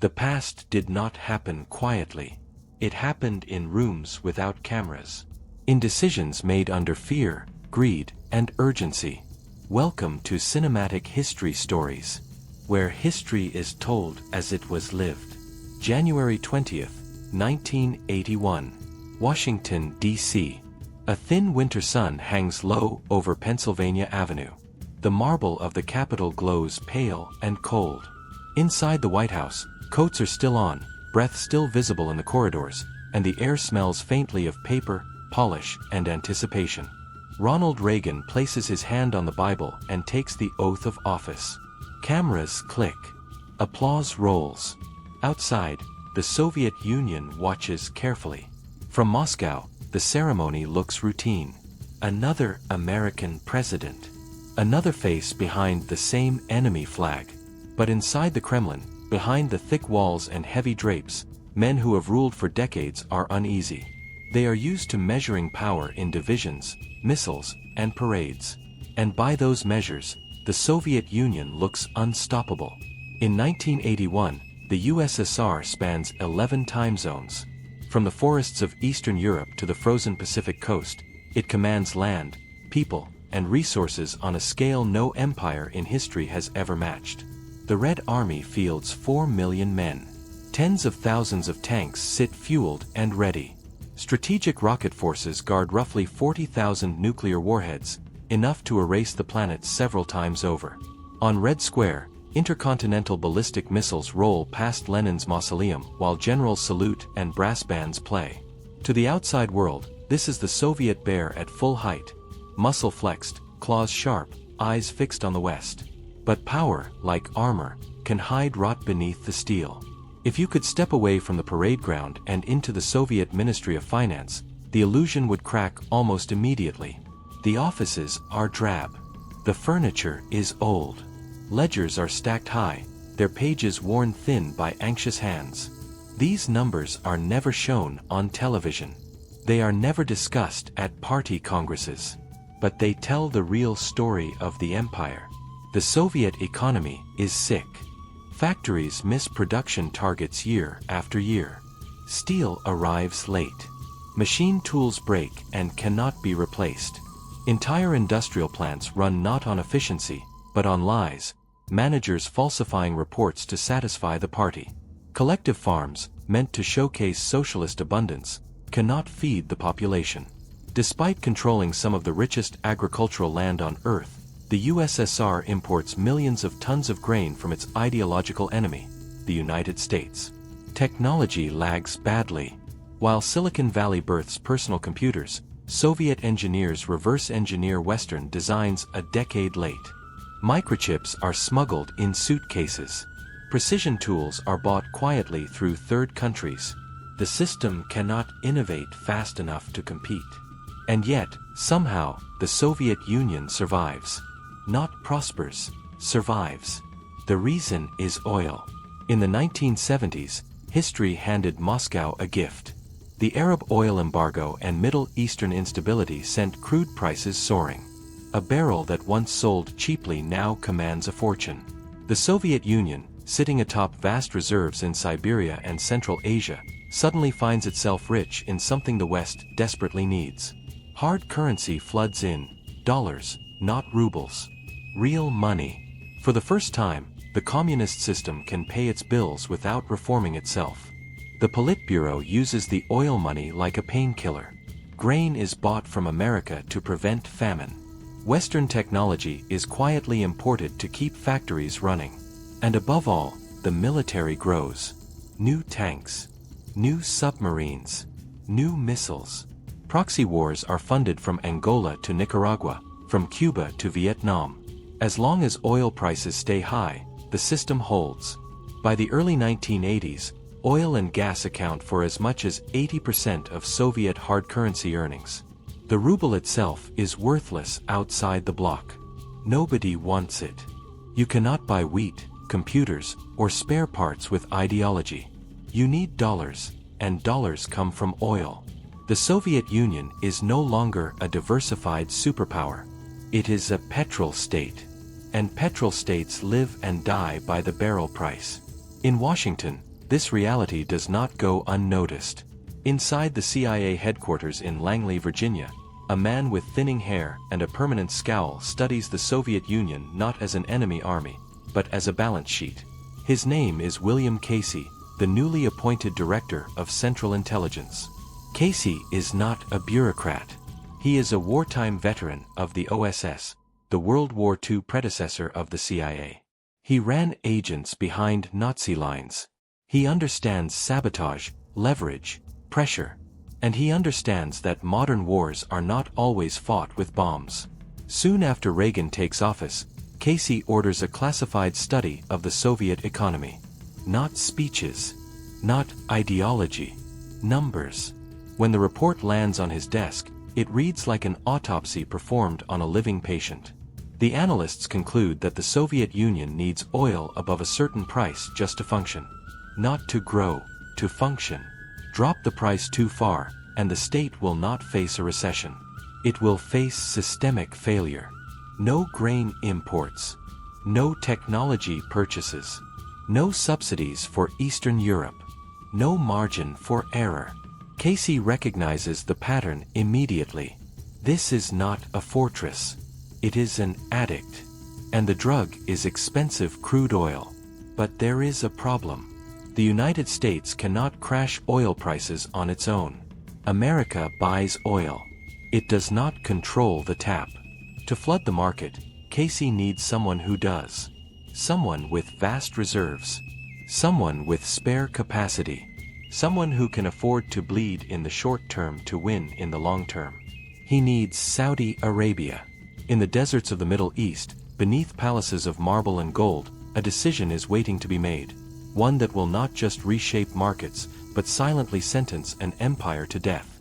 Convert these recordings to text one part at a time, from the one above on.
The past did not happen quietly. It happened in rooms without cameras. In decisions made under fear, greed, and urgency. Welcome to Cinematic History Stories, where history is told as it was lived. January 20th, 1981. Washington, D.C. A thin winter sun hangs low over Pennsylvania Avenue. The marble of the Capitol glows pale and cold. Inside the White House, coats are still on, breath still visible in the corridors, and the air smells faintly of paper, polish, and anticipation. Ronald Reagan places his hand on the Bible and takes the oath of office. Cameras click. Applause rolls. Outside, the Soviet Union watches carefully. From Moscow, the ceremony looks routine. Another American president. Another face behind the same enemy flag. But inside the Kremlin, behind the thick walls and heavy drapes, men who have ruled for decades are uneasy. They are used to measuring power in divisions, missiles, and parades. And by those measures, the Soviet Union looks unstoppable. In 1981, the USSR spans 11 time zones. From the forests of Eastern Europe to the frozen Pacific coast, it commands land, people, and resources on a scale no empire in history has ever matched. The Red Army fields 4 million men. Tens of thousands of tanks sit fueled and ready. Strategic rocket forces guard roughly 40,000 nuclear warheads, enough to erase the planet several times over. On Red Square, intercontinental ballistic missiles roll past Lenin's mausoleum while generals salute and brass bands play. To the outside world, this is the Soviet bear at full height, muscle flexed, claws sharp, eyes fixed on the West. But power, like armor, can hide rot beneath the steel. If you could step away from the parade ground and into the Soviet Ministry of Finance, the illusion would crack almost immediately. The offices are drab. The furniture is old. Ledgers are stacked high, their pages worn thin by anxious hands. These numbers are never shown on television. They are never discussed at party congresses. But they tell the real story of the empire. The Soviet economy is sick. Factories miss production targets year after year. Steel arrives late. Machine tools break and cannot be replaced. Entire industrial plants run not on efficiency, but on lies, managers falsifying reports to satisfy the party. Collective farms, meant to showcase socialist abundance, cannot feed the population. Despite controlling some of the richest agricultural land on Earth, the USSR imports millions of tons of grain from its ideological enemy, the United States. Technology lags badly. While Silicon Valley births personal computers, Soviet engineers reverse engineer Western designs a decade late. Microchips are smuggled in suitcases. Precision tools are bought quietly through third countries. The system cannot innovate fast enough to compete. And yet, somehow, the Soviet Union survives. Not prospers, survives. The reason is oil. In the 1970s, history handed Moscow a gift. The Arab oil embargo and Middle Eastern instability sent crude prices soaring. A barrel that once sold cheaply now commands a fortune. The Soviet Union, sitting atop vast reserves in Siberia and Central Asia, suddenly finds itself rich in something the West desperately needs. Hard currency floods in, dollars, not rubles. Real money. For the first time, the communist system can pay its bills without reforming itself. The Politburo uses the oil money like a painkiller. Grain is bought from America to prevent famine. Western technology is quietly imported to keep factories running. And above all, the military grows. New tanks. New submarines. New missiles. Proxy wars are funded from Angola to Nicaragua, from Cuba to Vietnam. As long as oil prices stay high, the system holds. By the early 1980s, oil and gas account for as much as 80% of Soviet hard currency earnings. The ruble itself is worthless outside the bloc. Nobody wants it. You cannot buy wheat, computers, or spare parts with ideology. You need dollars, and dollars come from oil. The Soviet Union is no longer a diversified superpower. It is a Petro-State. And Petro-States live and die by the barrel price. In Washington, this reality does not go unnoticed. Inside the CIA headquarters in Langley, Virginia, a man with thinning hair and a permanent scowl studies the Soviet Union not as an enemy army, but as a balance sheet. His name is William Casey, the newly appointed Director of Central Intelligence. Casey is not a bureaucrat. He is a wartime veteran of the OSS, the World War II predecessor of the CIA. He ran agents behind Nazi lines. He understands sabotage, leverage, pressure, and he understands that modern wars are not always fought with bombs. Soon after Reagan takes office, Casey orders a classified study of the Soviet economy. Not speeches, not ideology, numbers. When the report lands on his desk, it reads like an autopsy performed on a living patient. The analysts conclude that the Soviet Union needs oil above a certain price just to function. Not to grow, to function. Drop the price too far, and the state will not face a recession. It will face systemic failure. No grain imports. No technology purchases. No subsidies for Eastern Europe. No margin for error. Casey recognizes the pattern immediately. This is not a fortress. It is an addict. And the drug is expensive crude oil. But there is a problem. The United States cannot crash oil prices on its own. America buys oil. It does not control the tap. To flood the market, Casey needs someone who does. Someone with vast reserves. Someone with spare capacity. Someone who can afford to bleed in the short term to win in the long term. He needs Saudi Arabia. In the deserts of the Middle East, beneath palaces of marble and gold, a decision is waiting to be made. One that will not just reshape markets, but silently sentence an empire to death.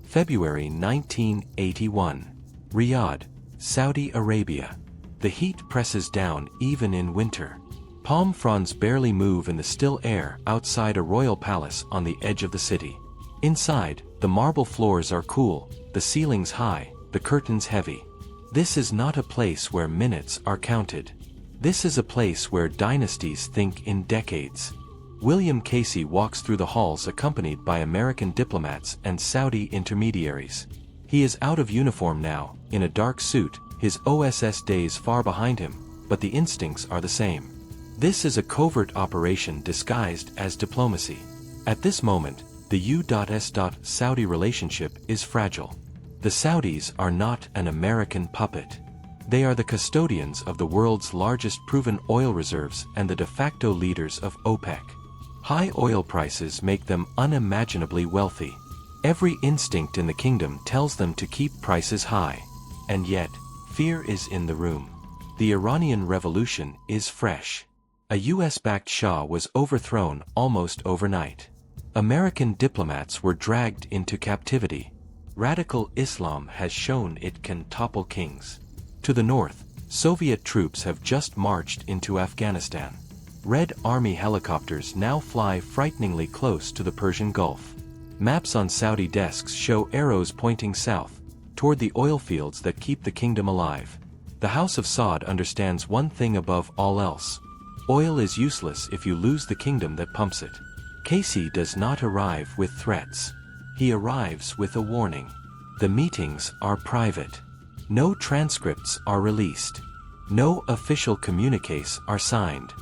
February 1981. Riyadh, Saudi Arabia. The heat presses down even in winter. Palm fronds barely move in the still air outside a royal palace on the edge of the city. Inside, the marble floors are cool, the ceilings high, the curtains heavy. This is not a place where minutes are counted. This is a place where dynasties think in decades. William Casey walks through the halls accompanied by American diplomats and Saudi intermediaries. He is out of uniform now, in a dark suit, his OSS days far behind him, but the instincts are the same. This is a covert operation disguised as diplomacy. At this moment, the U.S.Saudi relationship is fragile. The Saudis are not an American puppet. They are the custodians of the world's largest proven oil reserves and the de facto leaders of OPEC. High oil prices make them unimaginably wealthy. Every instinct in the kingdom tells them to keep prices high. And yet, fear is in the room. The Iranian Revolution is fresh. A US-backed Shah was overthrown almost overnight. American diplomats were dragged into captivity. Radical Islam has shown it can topple kings. To the north, Soviet troops have just marched into Afghanistan. Red Army helicopters now fly frighteningly close to the Persian Gulf. Maps on Saudi desks show arrows pointing south, toward the oil fields that keep the kingdom alive. The House of Saud understands one thing above all else. Oil is useless if you lose the kingdom that pumps it. Casey does not arrive with threats. He arrives with a warning. The meetings are private. No transcripts are released. No official communiques are signed.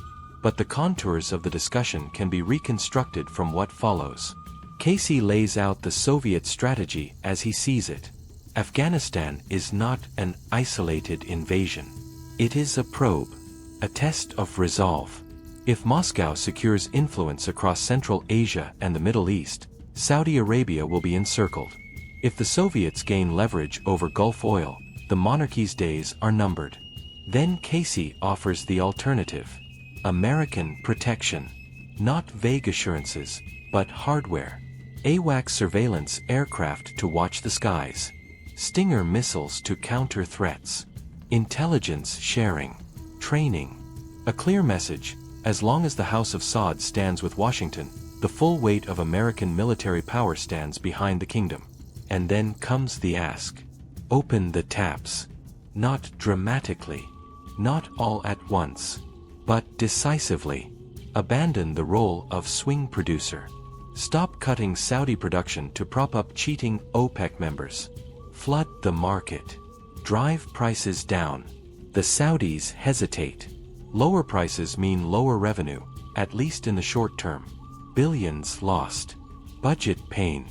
But the contours of the discussion can be reconstructed from what follows. Casey lays out the Soviet strategy as he sees it. Afghanistan is not an isolated invasion. It is a probe, a test of resolve. If Moscow secures influence across Central Asia and the Middle East, Saudi Arabia will be encircled. If the Soviets gain leverage over Gulf oil, the monarchy's days are numbered. Then Casey offers the alternative. American protection. Not vague assurances, but hardware. AWACS surveillance aircraft to watch the skies. Stinger missiles to counter threats. Intelligence sharing. Training. A clear message: as long as the House of Saud stands with Washington, the full weight of American military power stands behind the kingdom. And then comes the ask. Open the taps. Not dramatically. Not all at once. But decisively. Abandon the role of swing producer. Stop cutting Saudi production to prop up cheating OPEC members. Flood the market. Drive prices down. The Saudis hesitate. Lower prices mean lower revenue, at least in the short term. Billions lost. Budget pain.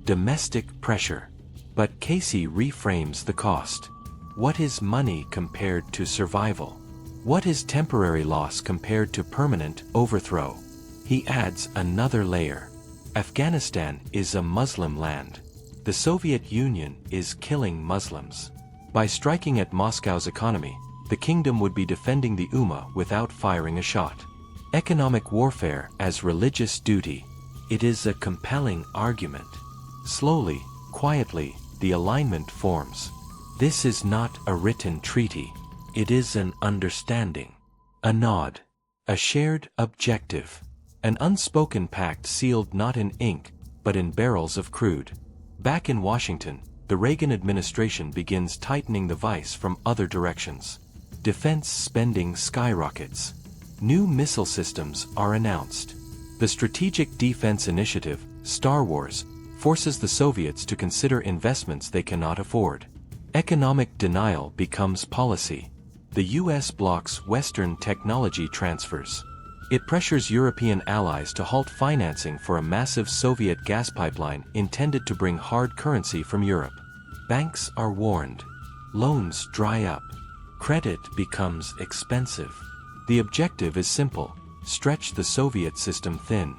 Domestic pressure. But Casey reframes the cost. What is money compared to survival? What is temporary loss compared to permanent overthrow? He adds another layer. Afghanistan is a Muslim land. The Soviet Union is killing Muslims. By striking at Moscow's economy, the kingdom would be defending the Ummah without firing a shot. Economic warfare as religious duty. It is a compelling argument. Slowly, quietly, the alignment forms. This is not a written treaty. It is an understanding. A nod. A shared objective. An unspoken pact sealed not in ink, but in barrels of crude. Back in Washington, the Reagan administration begins tightening the vice from other directions. Defense spending skyrockets. New missile systems are announced. The Strategic Defense Initiative, Star Wars, forces the Soviets to consider investments they cannot afford. Economic denial becomes policy. The U.S. blocks Western technology transfers. It pressures European allies to halt financing for a massive Soviet gas pipeline intended to bring hard currency from Europe. Banks are warned. Loans dry up. Credit becomes expensive. The objective is simple: stretch the Soviet system thin.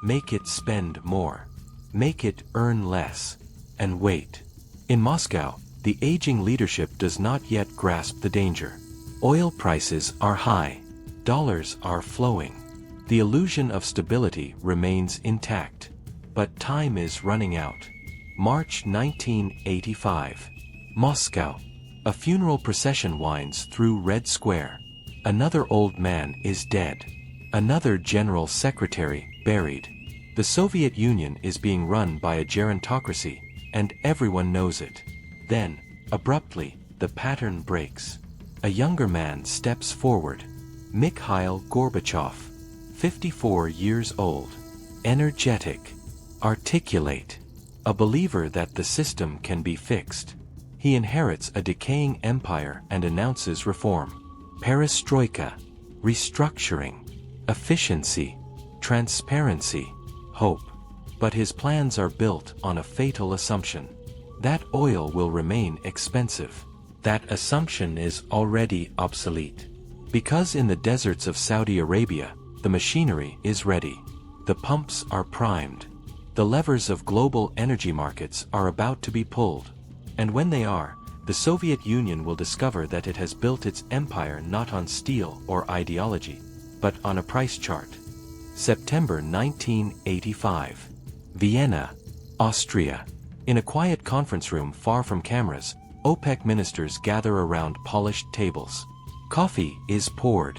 Make it spend more. Make it earn less. And wait. In Moscow, the aging leadership does not yet grasp the danger. Oil prices are high. Dollars are flowing. The illusion of stability remains intact. But time is running out. March 1985. Moscow. A funeral procession winds through Red Square. Another old man is dead. Another general secretary buried. The Soviet Union is being run by a gerontocracy, and everyone knows it. Then, abruptly, the pattern breaks. A younger man steps forward. Mikhail Gorbachev. 54 years old. Energetic. Articulate. A believer that the system can be fixed. He inherits a decaying empire and announces reform. Perestroika. Restructuring. Efficiency. Transparency. Hope. But his plans are built on a fatal assumption. That oil will remain expensive. That assumption is already obsolete. Because in the deserts of Saudi Arabia, the machinery is ready. The pumps are primed. The levers of global energy markets are about to be pulled. And when they are, the Soviet Union will discover that it has built its empire not on steel or ideology, but on a price chart. September 1985. Vienna, Austria. In a quiet conference room far from cameras, OPEC ministers gather around polished tables. Coffee is poured.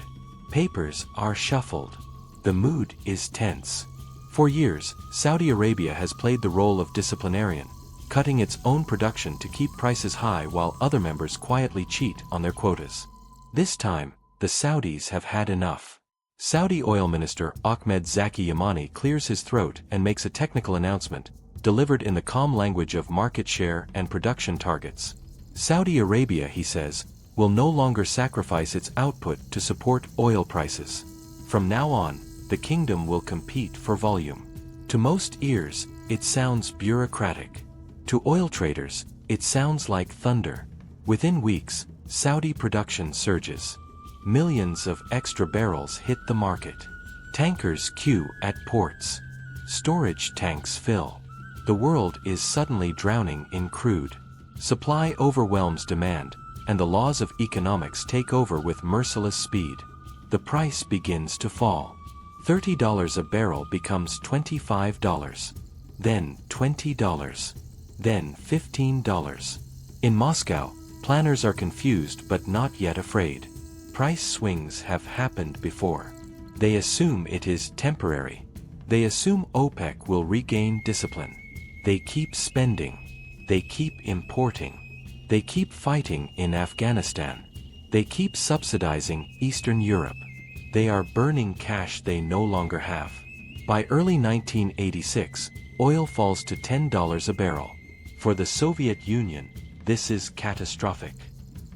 Papers are shuffled. The mood is tense. For years, Saudi Arabia has played the role of disciplinarian, cutting its own production to keep prices high while other members quietly cheat on their quotas. This time, the Saudis have had enough. Saudi Oil Minister Ahmed Zaki Yamani clears his throat and makes a technical announcement, delivered in the calm language of market share and production targets. Saudi Arabia, he says, will no longer sacrifice its output to support oil prices. From now on, the kingdom will compete for volume. To most ears, it sounds bureaucratic. To oil traders, it sounds like thunder. Within weeks, Saudi production surges. Millions of extra barrels hit the market. Tankers queue at ports. Storage tanks fill. The world is suddenly drowning in crude. Supply overwhelms demand, and the laws of economics take over with merciless speed. The price begins to fall. $30 a barrel becomes $25. Then $20. Then $15. In Moscow, planners are confused but not yet afraid. Price swings have happened before. They assume it is temporary. They assume OPEC will regain discipline. They keep spending. They keep importing. They keep fighting in Afghanistan. They keep subsidizing Eastern Europe. They are burning cash they no longer have. By early 1986, oil falls to $10 a barrel. For the Soviet Union, this is catastrophic.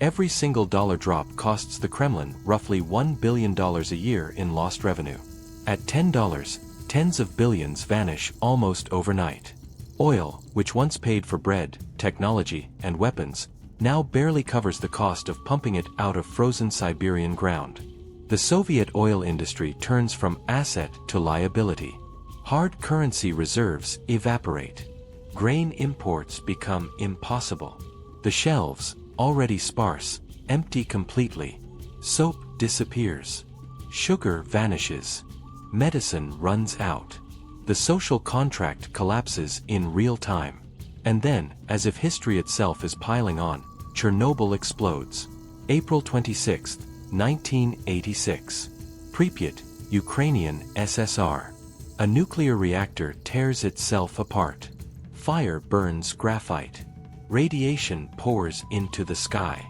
Every single dollar drop costs the Kremlin roughly $1 billion a year in lost revenue. At $10, tens of billions vanish almost overnight. Oil, which once paid for bread, technology, and weapons, now barely covers the cost of pumping it out of frozen Siberian ground. The Soviet oil industry turns from asset to liability. Hard currency reserves evaporate. Grain imports become impossible. The shelves, already sparse, empty completely. Soap disappears. Sugar vanishes. Medicine runs out. The social contract collapses in real time. And then, as if history itself is piling on, Chernobyl explodes. April 26, 1986. Pripyat, Ukrainian SSR. A nuclear reactor tears itself apart. Fire burns graphite. Radiation pours into the sky.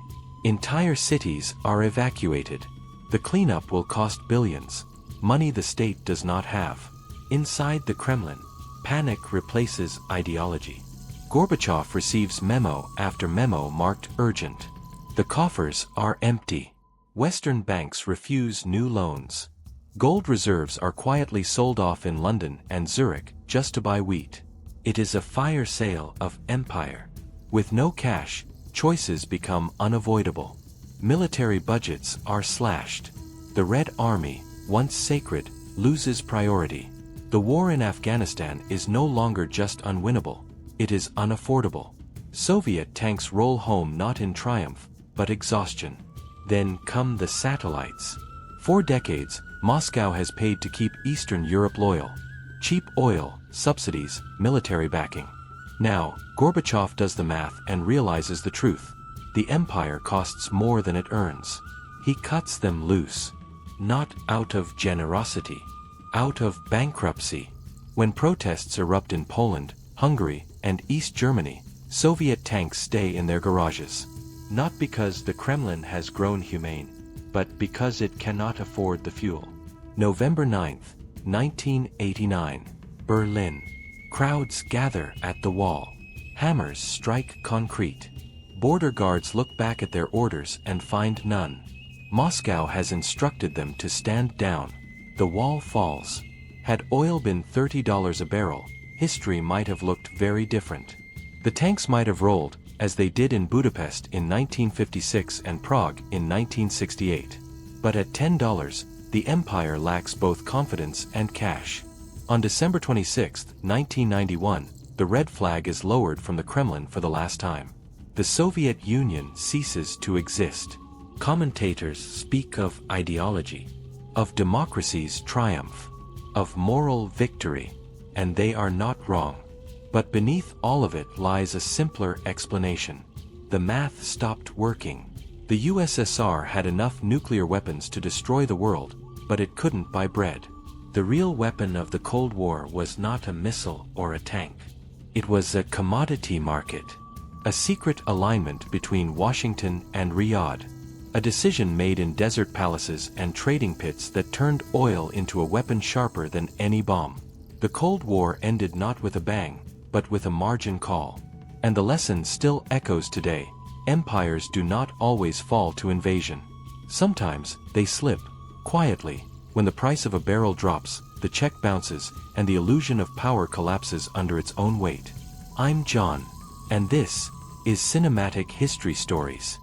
Entire cities are evacuated. The cleanup will cost billions, money the state does not have. Inside the Kremlin, panic replaces ideology. Gorbachev receives memo after memo marked urgent. The coffers are empty. Western banks refuse new loans. Gold reserves are quietly sold off in London and Zurich just to buy wheat. It is a fire sale of empire. With no cash, choices become unavoidable. Military budgets are slashed. The Red Army, once sacred, loses priority. The war in Afghanistan is no longer just unwinnable, it is unaffordable. Soviet tanks roll home not in triumph, but exhaustion. Then come the satellites. For decades, Moscow has paid to keep Eastern Europe loyal. Cheap oil, subsidies, military backing. Now, Gorbachev does the math and realizes the truth. The empire costs more than it earns. He cuts them loose. Not out of generosity. Out of bankruptcy. When protests erupt in Poland, Hungary, and East Germany, Soviet tanks stay in their garages. Not because the Kremlin has grown humane, but because it cannot afford the fuel. November 9, 1989. Berlin. Crowds gather at the wall. Hammers strike concrete. Border guards look back at their orders and find none. Moscow has instructed them to stand down. The wall falls. Had oil been $30 a barrel, history might have looked very different. The tanks might have rolled, as they did in Budapest in 1956 and Prague in 1968. But at $10, the empire lacks both confidence and cash. On December 26, 1991, the red flag is lowered from the Kremlin for the last time. The Soviet Union ceases to exist. Commentators speak of ideology, of democracy's triumph, of moral victory, and they are not wrong. But beneath all of it lies a simpler explanation. The math stopped working. The USSR had enough nuclear weapons to destroy the world, but it couldn't buy bread. The real weapon of the Cold War was not a missile or a tank. It was a commodity market. A secret alignment between Washington and Riyadh. A decision made in desert palaces and trading pits that turned oil into a weapon sharper than any bomb. The Cold War ended not with a bang, but with a margin call. And the lesson still echoes today. Empires do not always fall to invasion. Sometimes, they slip, quietly. When the price of a barrel drops, the check bounces, and the illusion of power collapses under its own weight. I'm John. And this is Cinematic History Stories.